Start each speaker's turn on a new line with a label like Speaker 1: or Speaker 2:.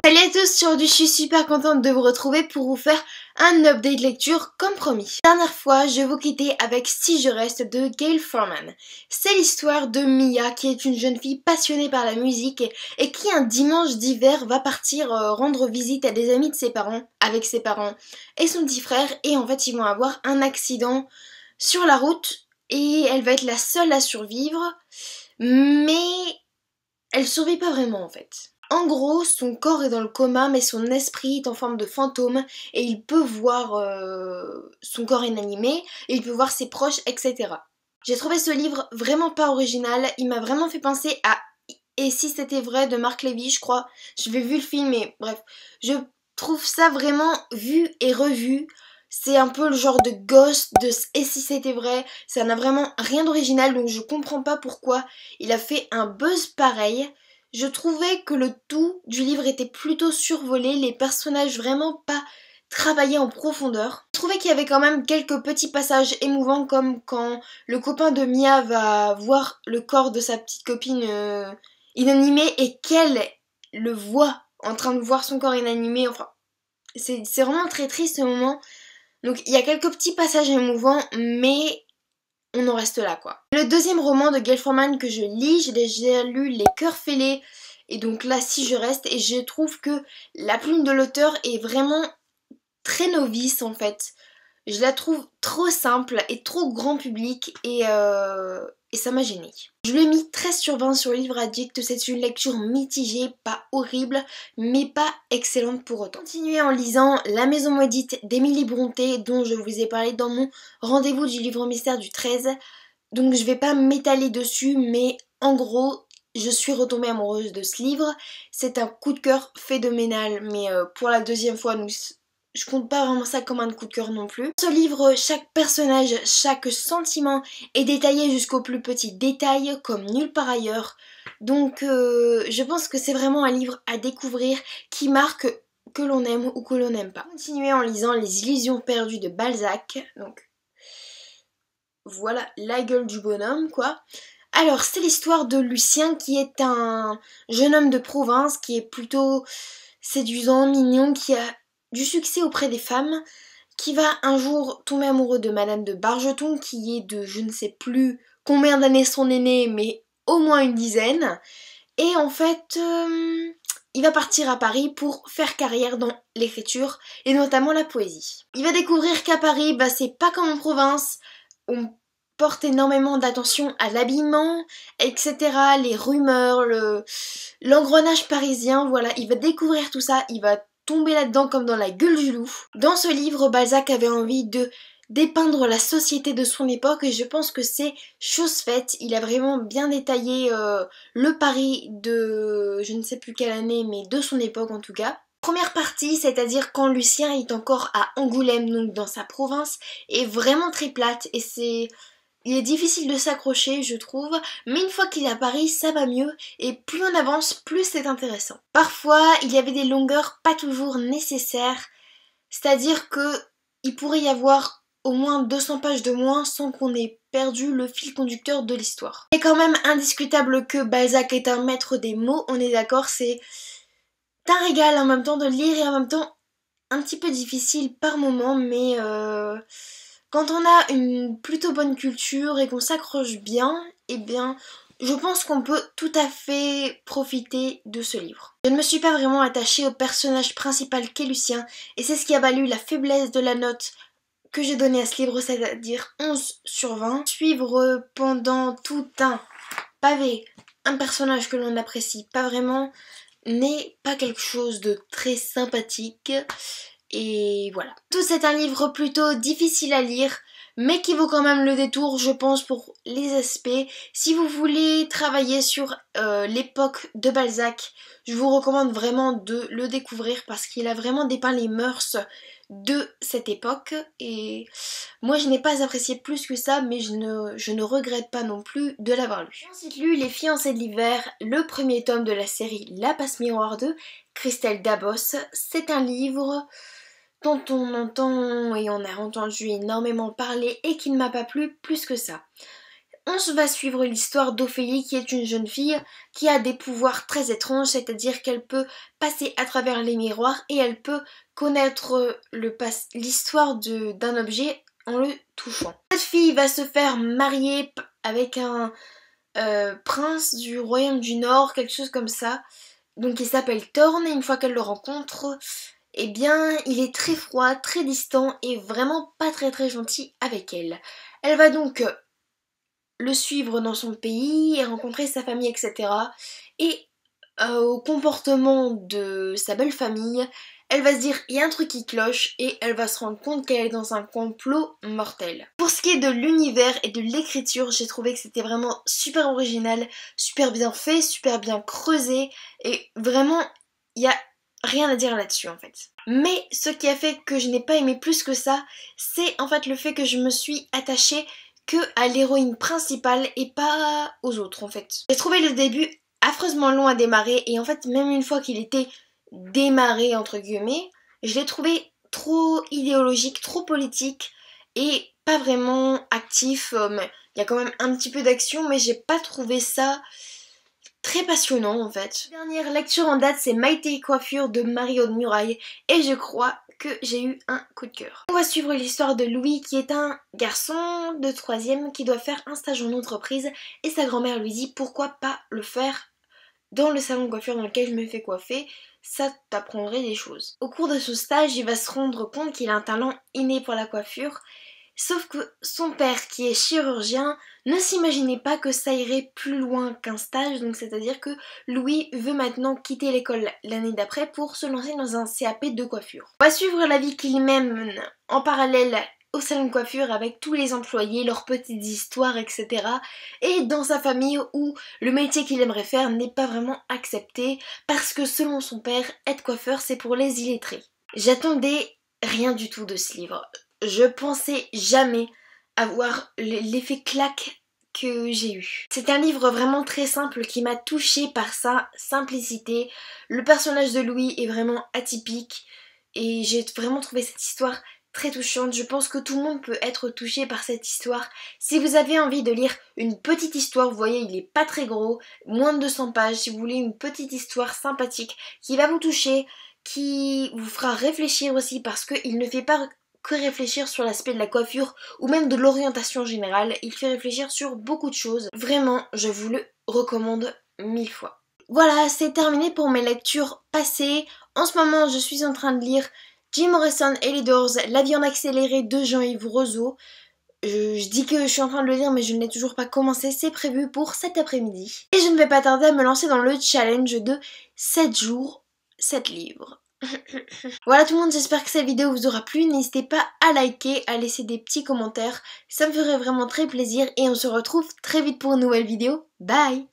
Speaker 1: Salut à tous, aujourd'hui je suis super contente de vous retrouver pour vous faire un update lecture comme promis. La dernière fois, je vous quittais avec Si je reste de Gayle Forman. C'est l'histoire de Mia qui est une jeune fille passionnée par la musique et qui un dimanche d'hiver va partir rendre visite à des amis de ses parents, avec ses parents et son petit frère, et en fait ils vont avoir un accident sur la route et elle va être la seule à survivre, mais elle survit pas vraiment en fait. En gros, son corps est dans le coma, mais son esprit est en forme de fantôme et il peut voir son corps inanimé, et il peut voir ses proches, etc. J'ai trouvé ce livre vraiment pas original, il m'a vraiment fait penser à Et si c'était vrai de Marc Levy, je crois. J'avais vu le film, mais bref. Je trouve ça vraiment vu et revu. C'est un peu le genre de Ghost, de Et si c'était vrai. Ça n'a vraiment rien d'original, donc je comprends pas pourquoi il a fait un buzz pareil. Je trouvais que le tout du livre était plutôt survolé, les personnages vraiment pas travaillés en profondeur. Je trouvais qu'il y avait quand même quelques petits passages émouvants, comme quand le copain de Mia va voir le corps de sa petite copine inanimé et qu'elle le voit en train de voir son corps inanimé. Enfin, c'est vraiment très triste ce moment. Donc il y a quelques petits passages émouvants, mais on en reste là quoi. Le deuxième roman de Gayle Forman que je lis, j'ai déjà lu Les Cœurs fêlés, et donc là Si je reste, et je trouve que la plume de l'auteur est vraiment très novice en fait. Je la trouve trop simple et trop grand public, et ça m'a gênée. Je lui ai mis 13 sur 20 sur Livre Addict. C'est une lecture mitigée, pas horrible, mais pas excellente pour autant. Continuez en lisant La Maison Maudite d'Émilie Brontë, dont je vous ai parlé dans mon rendez-vous du livre mystère du 13. Donc je vais pas m'étaler dessus, mais en gros, je suis retombée amoureuse de ce livre. C'est un coup de cœur phénoménal, mais pour la deuxième fois, donc je compte pas vraiment ça comme un coup de cœur non plus. Dans ce livre, chaque personnage, chaque sentiment est détaillé jusqu'au plus petit détail, comme nulle part ailleurs. Donc je pense que c'est vraiment un livre à découvrir qui marque que l'on aime ou que l'on n'aime pas. Continuez en lisant Les Illusions perdues de Balzac. Donc voilà la gueule du bonhomme quoi. Alors c'est l'histoire de Lucien, qui est un jeune homme de province qui est plutôt séduisant, mignon, qui a du succès auprès des femmes, qui va un jour tomber amoureux de Madame de Bargeton, qui est de je ne sais plus combien d'années son aîné, mais au moins une dizaine. Et en fait, il va partir à Paris pour faire carrière dans l'écriture et notamment la poésie. Il va découvrir qu'à Paris, bah, c'est pas comme en province, on porte énormément d'attention à l'habillement, etc., les rumeurs, l'engrenage parisien, voilà, il va découvrir tout ça, il va tomber là-dedans comme dans la gueule du loup. Dans ce livre, Balzac avait envie de dépeindre la société de son époque, et je pense que c'est chose faite. Il a vraiment bien détaillé le Paris de je ne sais plus quelle année, mais de son époque en tout cas. Première partie, c'est-à-dire quand Lucien est encore à Angoulême, donc dans sa province, est vraiment très plate, et il est difficile de s'accrocher, je trouve, mais une fois qu'il est à Paris, ça va mieux, et plus on avance, plus c'est intéressant. Parfois, il y avait des longueurs pas toujours nécessaires, c'est-à-dire que il pourrait y avoir au moins 200 pages de moins sans qu'on ait perdu le fil conducteur de l'histoire. C'est quand même indiscutable que Balzac est un maître des mots, on est d'accord, c'est un régal en même temps de lire, et en même temps un petit peu difficile par moment, mais quand on a une plutôt bonne culture et qu'on s'accroche bien, eh bien, je pense qu'on peut tout à fait profiter de ce livre. Je ne me suis pas vraiment attachée au personnage principal qu'est Lucien, et c'est ce qui a valu la faiblesse de la note que j'ai donnée à ce livre, c'est-à-dire 11 sur 20. Suivre pendant tout un pavé un personnage que l'on n'apprécie pas vraiment n'est pas quelque chose de très sympathique. Et voilà. Tout c'est un livre plutôt difficile à lire, mais qui vaut quand même le détour, je pense, pour les aspects. Si vous voulez travailler sur l'époque de Balzac, je vous recommande vraiment de le découvrir, parce qu'il a vraiment dépeint les mœurs de cette époque, et moi je n'ai pas apprécié plus que ça, mais je ne regrette pas non plus de l'avoir lu. J'ai ensuite lu Les Fiancées de l'hiver, le premier tome de la série La Passe Miroir 2, Christelle Dabos. C'est un livre dont on entend et on a entendu énormément parler et qui ne m'a pas plu plus que ça. On va suivre l'histoire d'Ophélie qui est une jeune fille qui a des pouvoirs très étranges, c'est-à-dire qu'elle peut passer à travers les miroirs et elle peut connaître l'histoire d'un objet en le touchant. Cette fille va se faire marier avec un prince du royaume du Nord, quelque chose comme ça. Donc il s'appelle Thorn et une fois qu'elle le rencontre, eh bien il est très froid, très distant et vraiment pas très gentil avec elle. Elle va donc le suivre dans son pays et rencontrer sa famille, etc. Et au comportement de sa belle famille, elle va se dire il y a un truc qui cloche et elle va se rendre compte qu'elle est dans un complot mortel. Pour ce qui est de l'univers et de l'écriture, j'ai trouvé que c'était vraiment super original, super bien fait, super bien creusé et vraiment il y a rien à dire là-dessus en fait. Mais ce qui a fait que je n'ai pas aimé plus que ça, c'est en fait le fait que je me suis attachée que à l'héroïne principale et pas aux autres en fait. J'ai trouvé le début affreusement long à démarrer et en fait même une fois qu'il était démarré entre guillemets, je l'ai trouvé trop idéologique, trop politique et pas vraiment actif. Il y a quand même un petit peu d'action mais j'ai pas trouvé ça très passionnant en fait. La dernière lecture en date c'est Maïté Coiffure de Marie-Aude Muraille et je crois que j'ai eu un coup de cœur. On va suivre l'histoire de Louis qui est un garçon de 3e qui doit faire un stage en entreprise et sa grand-mère lui dit pourquoi pas le faire dans le salon de coiffure dans lequel je me fais coiffer, ça t'apprendrait des choses. Au cours de ce stage, il va se rendre compte qu'il a un talent inné pour la coiffure. Sauf que son père, qui est chirurgien, ne s'imaginait pas que ça irait plus loin qu'un stage, donc c'est-à-dire que Louis veut maintenant quitter l'école l'année d'après pour se lancer dans un CAP de coiffure. On va suivre la vie qu'il mène en parallèle au salon de coiffure avec tous les employés, leurs petites histoires, etc. Et dans sa famille où le métier qu'il aimerait faire n'est pas vraiment accepté parce que selon son père, être coiffeur c'est pour les illettrés. J'attendais rien du tout de ce livre. Je pensais jamais avoir l'effet claque que j'ai eu. C'est un livre vraiment très simple qui m'a touchée par sa simplicité. Le personnage de Louis est vraiment atypique et j'ai vraiment trouvé cette histoire très touchante. Je pense que tout le monde peut être touché par cette histoire. Si vous avez envie de lire une petite histoire, vous voyez il est pas très gros, moins de 200 pages, si vous voulez une petite histoire sympathique qui va vous toucher, qui vous fera réfléchir aussi parce qu'il ne fait pas que réfléchir sur l'aspect de la coiffure ou même de l'orientation générale, il fait réfléchir sur beaucoup de choses. Vraiment, je vous le recommande 1000 fois. Voilà, c'est terminé pour mes lectures passées. En ce moment, je suis en train de lire Jim Morrison et les Doors, La vie en accéléré de Jean-Yves Roseau. Je dis que je suis en train de le lire mais je ne l'ai toujours pas commencé, c'est prévu pour cet après-midi. Et je ne vais pas tarder à me lancer dans le challenge de 7 jours, 7 livres. Voilà tout le monde, j'espère que cette vidéo vous aura plu, n'hésitez pas à liker, à laisser des petits commentaires, ça me ferait vraiment très plaisir et on se retrouve très vite pour une nouvelle vidéo, bye!